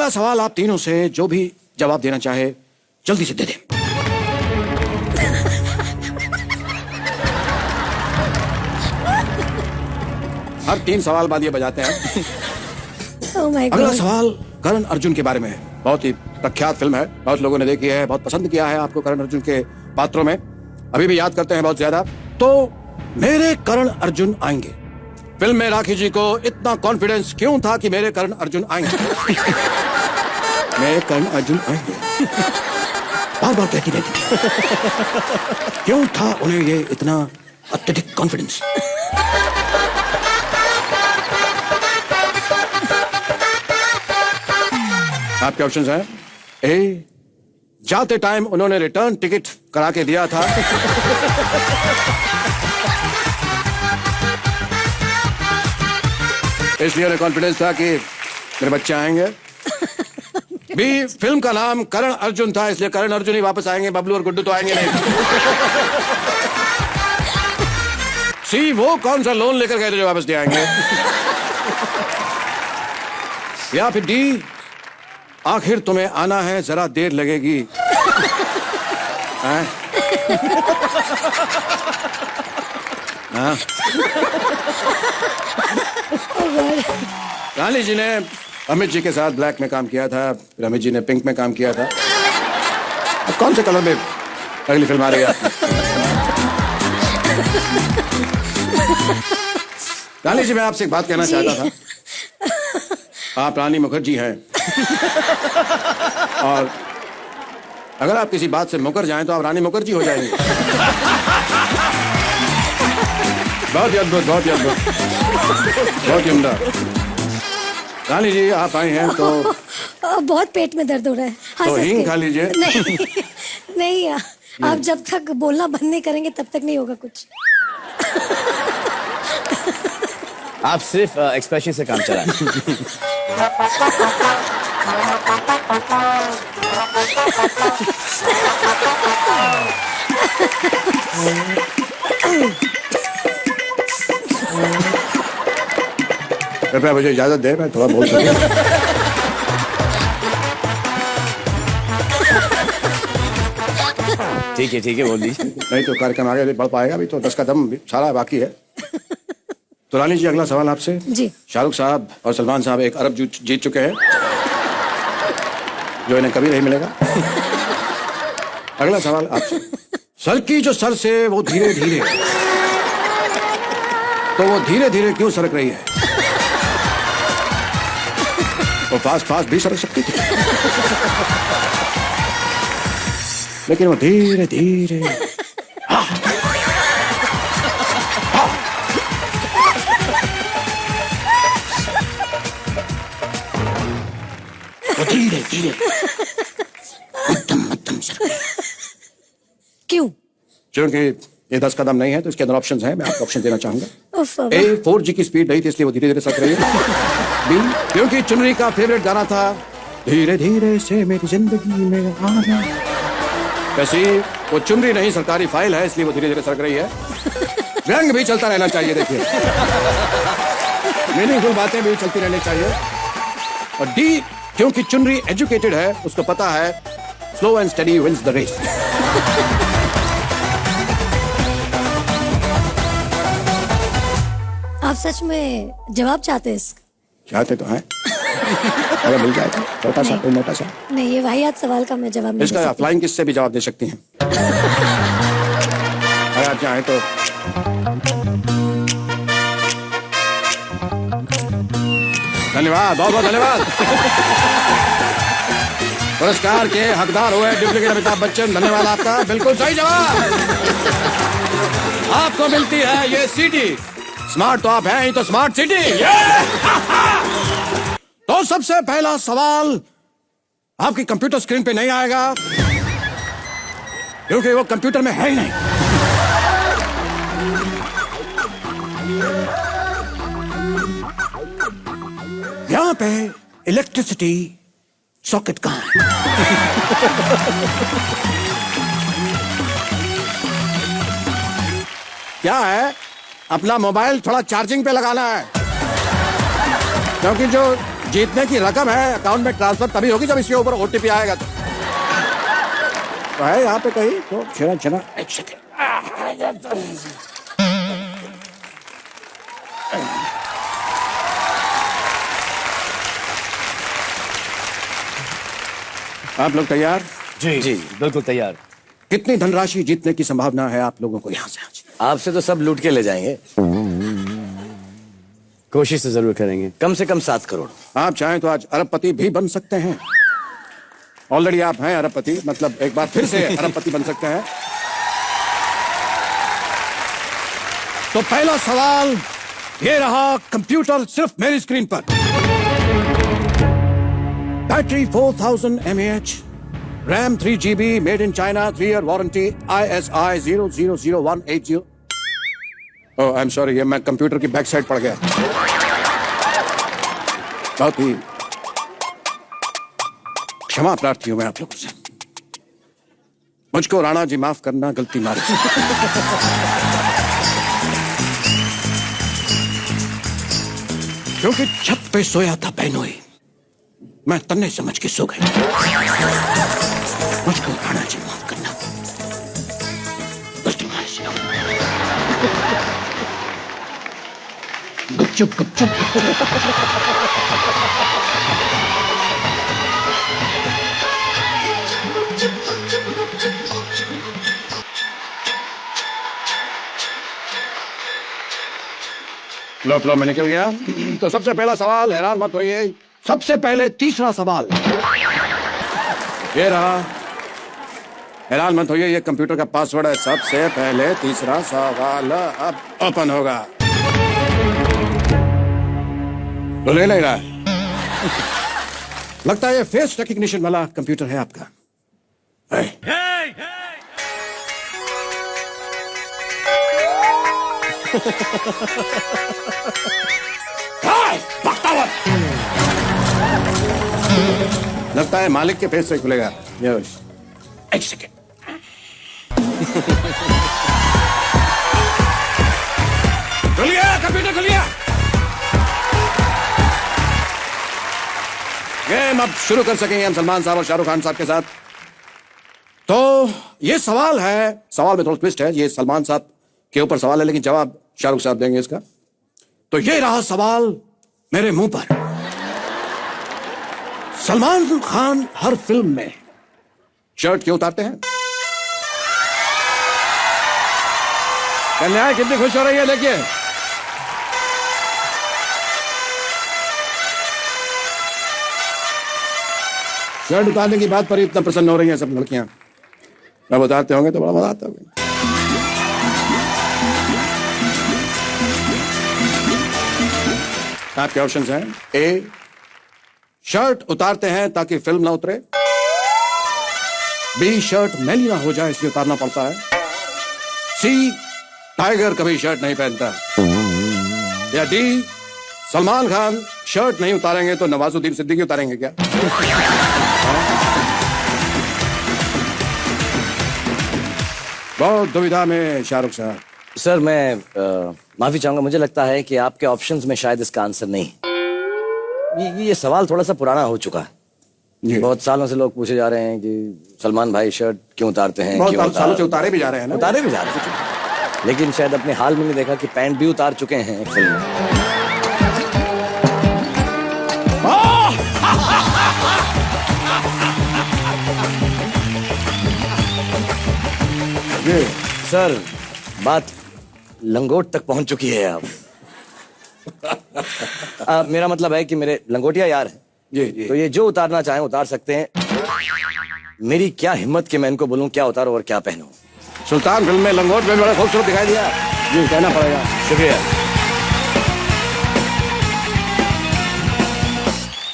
अगला सवाल आप तीनों से जो भी जवाब देना चाहे जल्दी से दे दें। हर 3 सवाल बाद ये बजाते हैं। Oh my God. अगला सवाल करण अर्जुन के बारे में है। बहुत ही प्रख्यात फिल्म है, बहुत लोगों ने देखी है, बहुत पसंद किया है आपको करण अर्जुन के पात्रों में, अभी भी याद करते हैं बहुत ज्यादा। तो मेरे करण अर्जुन आएंगे। फिल्म में राखी जी को इतना कॉन्फिडेंस क्यों था कि मेरे करण अर्जुन आएंगे? मेरे करण अर्जुन आएंगे बार बार कहती रहती। क्यों था उन्हें ये इतना अत्यधिक कॉन्फिडेंस? आपके ऑप्शंस हैं। ए, जाते टाइम उन्होंने रिटर्न टिकट करा के दिया था। इसलिए उन्हें कॉन्फिडेंस था कि मेरे बच्चे आएंगे। बी, फिल्म का नाम करण अर्जुन था, इसलिए करण अर्जुन ही वापस आएंगे, बबलू और गुड्डू तो आएंगे नहीं। सी, वो कौन सा लोन लेकर गए थे जो वापस दे आएंगे। या फिर डी, आखिर तुम्हें आना है, जरा देर लगेगी। रानी जी ने अमित जी के साथ ब्लैक में काम किया था, फिर अमित जी ने पिंक में काम किया था। अब कौन से कलर में अगली फिल्म आ रही है? रानी जी, मैं आपसे एक बात कहना चाहता था। आप रानी मुखर्जी हैं और अगर आप किसी बात से मुकर जाएं तो आप रानी मुखर्जी हो जाएंगे। बहुत ही अद्भुत, बहुत ही अद्भुत, बहुत ही उम्दा। रानी जी, आप आए हैं तो बहुत पेट में दर्द हो रहा है। तो हींग खा लीजिए। नहीं, नहीं, आप जब तक बोलना बंद नहीं करेंगे तब तक नहीं होगा कुछ। आप सिर्फ एक्सप्रेशन से काम चलाएं। कृपया मुझे इजाजत दे, मैं थोड़ा बोल सकूं। ठीक है, बोल दीजिए। नहीं तो कार्यक्रम आगे बढ़ पाएगा, अभी तो 10 का दम सारा बाकी है। तो रानी जी, अगला सवाल आपसे। जी। शाहरुख साहब और सलमान साहब 1 अरब जीत चुके हैं, जो इन्हें कभी नहीं मिलेगा। अगला सवाल आपसे। सर की जो सर से वो धीरे धीरे, तो वो धीरे धीरे क्यों सरक रही है? वो फास्ट फास्ट भी सरक सकती थी, लेकिन वो धीरे धीरे। वो धीरे धीरे मध्यम मध्यम सरक रही है। क्यों? क्योंकि ये 10 कदम नहीं है, तो इसके अंदर ऑप्शंस हैं, मैं आपको ऑप्शन देना चाहूंगा। उफ, ए, 4G की स्पीड नहीं थी, इसलिए वो धीरे धीरे सरक रही है। बी, क्योंकि चुनरी का फेवरेट गाना था धीरे धीरे से मेरी जिंदगी में आना। वैसे वो चुनरी नहीं, सरकारी फाइल है, इसलिए वो धीरे धीरे सरक रही है। रंग भी चलता रहना चाहिए, देखिए, मीनिंगफुल बातें भी चलती रहनी चाहिए। और डी, क्योंकि चुनरी एजुकेटेड है, उसको पता है slow and study wins the race. आप सच में जवाब चाहते हैं इसका? चाहते तो हैं। अगर मिल जाए तो छोटा सा, कोई मोटा सा। नहीं, ये वाहियात सवाल का मैं जवाब नहीं दे इसका सकती। फ्लाइंग किस से भी जवाब दे सकती हैं, अगर आप चाहें तो। धन्यवाद, बहुत बहुत धन्यवाद। पुरस्कार के हकदार हुए डुप्लीकेट अमिताभ बच्चन, धन्यवाद आपका। बिल्कुल सही जवाब। आपको मिलती है ये सीडी। स्मार्ट तो आप हैं ही, तो स्मार्ट सिटी। तो सबसे पहला सवाल आपकी कंप्यूटर स्क्रीन पे नहीं आएगा, क्योंकि वो कंप्यूटर में है ही नहीं। यहां पे इलेक्ट्रिसिटी सॉकेट कहां है? क्या है, अपना मोबाइल थोड़ा चार्जिंग पे लगाना है, क्योंकि जो जीतने की रकम है, अकाउंट में ट्रांसफर तभी होगी जब इसके ऊपर ओटीपी आएगा तो है यहाँ पे कहीं तो छिना छिना। एक सेकेंड, आप लोग तैयार? जी जी बिल्कुल तैयार। कितनी धनराशि जीतने की संभावना है आप लोगों को यहाँ से आज? आपसे तो सब लूट के ले जाएंगे। कोशिश तो जरूर करेंगे, कम से कम 7 करोड़। आप चाहें तो आज अरबपति भी बन सकते हैं। ऑलरेडी आप हैं अरबपति, मतलब एक बार फिर से अरबपति बन सकते हैं। तो पहला सवाल ये रहा, कंप्यूटर सिर्फ मेरी स्क्रीन पर। Battery 4000 mAh, RAM 3 GB, made in China, 3 year warranty, ISI 000180। Oh I am sorry, ये मैं कंप्यूटर की बैक साइड पड़ गया। बहुत ही क्षमा प्रार्थी हूं मैं आप लोगों से, मुझको राणा जी माफ करना, गलती मारी। क्योंकि छत पे सोया था बहनोई, मैं तन्ने समझ के सो गई। मुझको राणा जी माफ करना, गलती मारी। गुपचुप गुपचुप। लो मैं निकल गया। तो सबसे पहला सवाल, हैरान मत होइए, सबसे पहले तीसरा सवाल ये रहा। हैरान मत होइए, ये कंप्यूटर का पासवर्ड है। सबसे पहले तीसरा सवाल अब ओपन होगा। तो ले रहा है। लगता है ये फेस रिकग्निशन वाला कंप्यूटर है आपका। लगता है मालिक के फेस से खुलेगा। एक सेकेंड। खुलिए कंप्यूटर, खुलिए। गेम अब शुरू कर सकेंगे हम सलमान साहब और शाहरुख खान साहब के साथ। तो ये सवाल है, सवाल में थोड़ा ट्विस्ट है। ये सलमान साहब के ऊपर सवाल है, लेकिन जवाब शाहरुख साहब देंगे इसका। तो ये रहा सवाल मेरे मुंह पर। सलमान खान हर फिल्म में शर्ट क्यों उतारते हैं? कन्या कितनी खुश हो रही है, देखिए। शर्ट उतारने की बात पर इतना प्रसन्न हो रही हैं सब लड़कियां। अब उतारते होंगे तो बड़ा मजा आता होगा। आपके ऑप्शंस हैं। ए, शर्ट उतारते हैं ताकि फिल्म ना उतरे। बी, शर्ट मैली ना हो जाए इसलिए उतारना पड़ता है। सी, टाइगर कभी शर्ट नहीं पहनता। या डी, सलमान खान शर्ट नहीं उतारेंगे तो नवाजुद्दीन सिद्दीकी उतारेंगे क्या? बहुत दुविधा में शाहरुख साहब। सर मैं माफी चाहूंगा, मुझे लगता है कि आपके ऑप्शंस में शायद इसका आंसर नहीं। ये सवाल थोड़ा सा पुराना हो चुका है। बहुत सालों से लोग पूछे जा रहे हैं कि सलमान भाई शर्ट क्यों उतारते हैं। बहुत सालों से उतारे भी जा रहे हैं ना। उतारे भी जा रहे हैं, लेकिन शायद अपने हाल में नहीं देखा कि पैंट भी उतार चुके हैं एक फिल्म में। सर बात लंगोट तक पहुंच चुकी है अब। मेरा मतलब है कि मेरे लंगोटिया यार हैं। जी। तो ये जो उतारना चाहें उतार सकते हैं। मेरी क्या हिम्मत कि मैं इनको बोलूं क्या उतारो और क्या पहनूं। सुल्तान फिल्म में लंगोट में बड़ा खूबसूरत दिखाई दिया। जी, कहना पड़ेगा। शुक्रिया।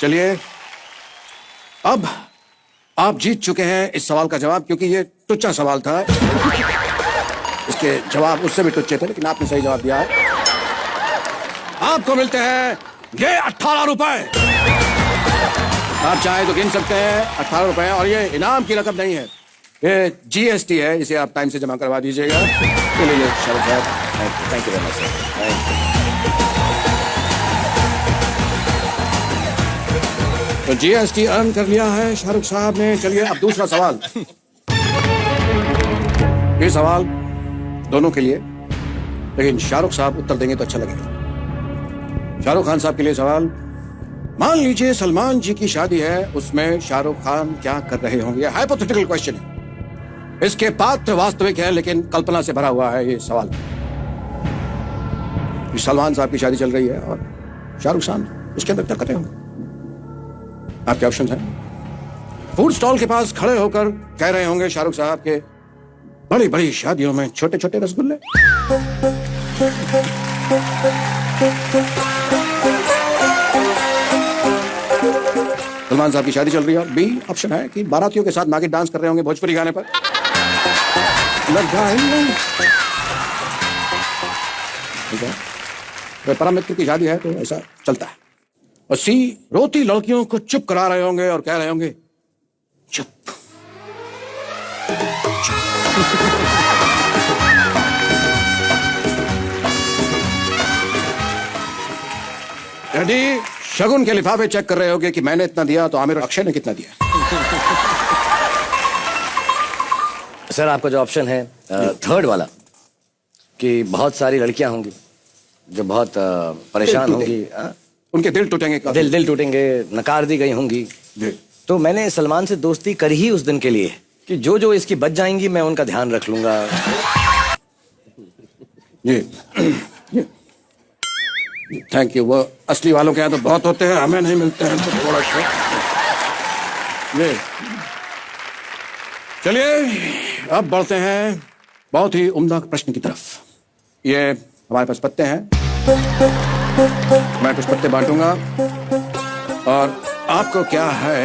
चलिए, अब आप जीत चुके हैं इस सवाल का जवाब, क्योंकि ये टुच्चा सवाल था। इसके जवाब उससे भी टुच्चे थे, लेकिन आपने सही जवाब दिया है। आपको मिलते हैं ये 18 रुपए। आप चाहे तो गिन सकते हैं 18 रुपए, और ये इनाम की रकम नहीं है, ये GST है। इसे आप टाइम से जमा करवा दीजिएगा। चलिए शाहरुख साहब, thank you very much sir. तो जीएसटी अर्न कर लिया है शाहरुख साहब ने। चलिए अब दूसरा सवाल। ये सवाल दोनों के लिए, लेकिन शाहरुख साहब उत्तर देंगे तो अच्छा लगेगा। शाहरुख खान साहब के लिए सवाल। मान लीजिए सलमान जी की शादी है, उसमें शाहरुख खान क्या कर रहे होंगे? हाइपोथेटिकल क्वेश्चन है। इसके पात्र वास्तविक है लेकिन कल्पना से भरा हुआ है ये सवाल। सलमान साहब की शादी चल रही है और शाहरुख खान उसके अंदर क्या कर रहे होंगे? आपके ऑप्शन हैं। फूड स्टॉल के पास खड़े होकर कह रहे होंगे शाहरुख साहब के बड़ी बड़ी शादियों में छोटे छोटे रसगुल्ले। सलमान साहब की शादी चल रही है। बी ऑप्शन है कि बारातियों के साथ नागिन डांस कर रहे होंगे भोजपुरी गाने पर। लग जाएंगे। तो परम मित्र की शादी है तो ऐसा चलता है। और सी रोती लड़कियों को चुप करा रहे होंगे और कह रहे होंगे चुप। रेडी? शगुन के लिफाफे चेक कर रहे होंगे कि मैंने इतना दिया तो आमिर अक्षय ने कितना दिया। सर आपका जो ऑप्शन है थर्ड वाला, कि बहुत सारी लड़कियां होंगी जो बहुत परेशान होंगी, उनके दिल टूटेंगे। दिल टूटेंगे, नकार दी गई होंगी। तो मैंने सलमान से दोस्ती करी ही उस दिन के लिए कि जो जो इसकी बच जाएंगी मैं उनका ध्यान रख लूंगा। ये थैंक यू। वो असली वालों के यहाँ तो बहुत होते हैं, हमें नहीं मिलते हैं तो थोड़ा सा। ये चलिए अब बढ़ते हैं बहुत ही उम्दा प्रश्न की तरफ। ये हमारे पास पत्ते हैं, मैं कुछ पत्ते बांटूंगा और आपको क्या है,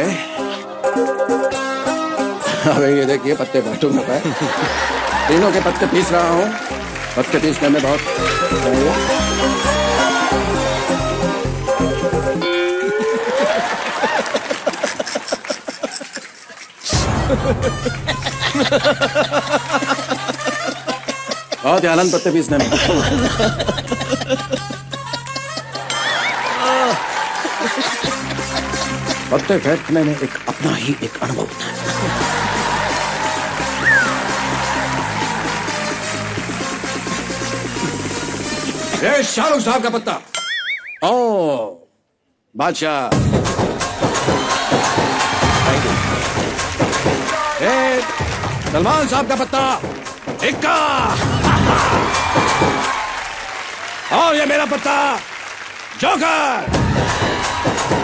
अबे ये देखिए पत्ते बांटूंगा मैं। तीनों के पत्ते पीस रहा हूँ। पत्ते पीसने में बहुत बहुत ही आनंद पत्ते पीसने में। पत्ते फेंकने में एक अपना ही एक अनुभव होता है। ये शाहरुख साहब का पत्ता। ओ बादशाह, सलमान साहब का पत्ता इक्का। और ये मेरा पत्ता जोकर।